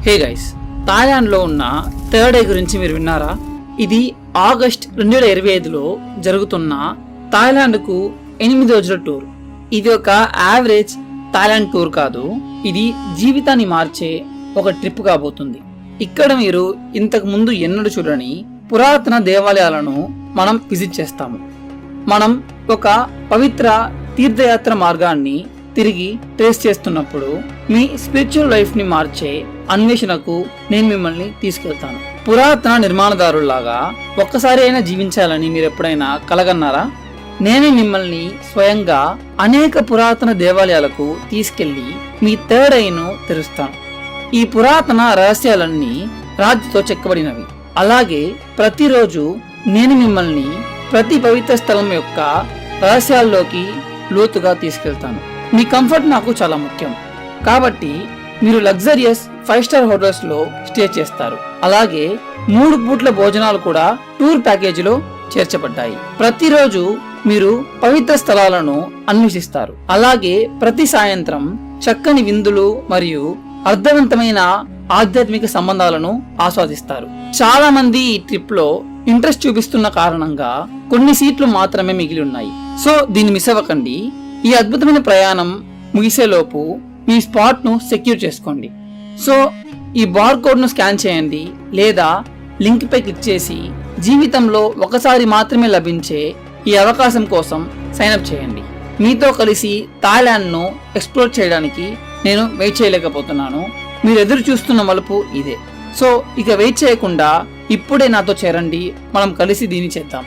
Hey guys, థాయిలాండ్లో ఉన్న third I గురించి మీరు విన్నారా? ఇది ఆగస్ట్ 2025లో జరుగుతున్న థాయిలాండ్కు 8 రోజుల టూర్. ఇది ఒక యావరేజ్ థాయిలాండ్ టూర్ కాదు, ఇది జీవితాన్ని మార్చే ఒక ట్రిప్ కాబోతుంది. ఇక్కడ మీరు ఇంతకు ముందు ఎన్నడూ చూడని పురాతన దేవాలయాలను మనం విజిట్ చేస్తాము. మనం ఒక పవిత్ర తీర్థయాత్ర మార్గాన్ని తిరిగి ట్రేస్ చేస్తున్నప్పుడు మీ స్పిరిచువల్ లైఫ్ ని మార్చే అన్వేషణకు నేను మిమ్మల్ని తీసుకెళ్తాను. పురాతన నిర్మాణదారుల్లాగా ఒక్కసారి అయినా జీవించాలని మీరు ఎప్పుడైనా కలగన్నారా? నేనే మిమ్మల్ని స్వయంగా అనేక పురాతన దేవాలయాలకు తీసుకెళ్లి మీ థర్డ్ ఐను తెరుస్తాను. ఈ పురాతన రహస్యాలన్నీ రాతితో చెక్కబడినవి. అలాగే ప్రతిరోజు నేను మిమ్మల్ని ప్రతి పవిత్ర స్థలం యొక్క రహస్యాల్లోకి లోతుగా తీసుకెళ్తాను. మీ కంఫర్ట్ నాకు చాలా ముఖ్యం కాబట్టి మీరు లగ్జరియస్ 5 స్టార్ హోటల్స్ లో స్టే చేస్తారు. అలాగే 3 పూట్ల భోజనాలు కూడా టూర్ ప్యాకేజీలో చేర్చబడ్డాయి. ప్రతిరోజు మీరు పవిత్ర స్థలాలను అన్వేషిస్తారు. అలాగే ప్రతి సాయంత్రం చక్కని విందులు మరియు అర్థవంతమైన ఆధ్యాత్మిక సంబంధాలను ఆస్వాదిస్తారు. చాలా మంది ఈ ట్రిప్ లో ఇంట్రెస్ట్ చూపిస్తున్న కారణంగా కొన్ని సీట్లు మాత్రమే మిగిలి ఉన్నాయి. సో దీన్ని మిస్ అవ్వకండి. ఈ అద్భుతమైన ప్రయాణం ముగిసేలోపు మీ స్పాట్ ను సెక్యూర్ చేసుకోండి. సో ఈ బార్ కోడ్ ను స్కాన్ చేయండి లేదా లింక్ పై క్లిక్ చేసి జీవితంలో ఒకసారి మాత్రమే లభించే ఈ అవకాశం కోసం సైన్ అప్ చేయండి. మీతో కలిసి థాయిలాండ్ ను ఎక్స్ప్లోర్ చేయడానికి నేను వెయిట్ చేయలేకపోతున్నాను. మీరు ఎదురు చూస్తున్న మలుపు ఇదే. సో ఇక వెయిట్ చేయకుండా ఇప్పుడే నాతో చేరండి. మనం కలిసి దీన్ని చేద్దాం.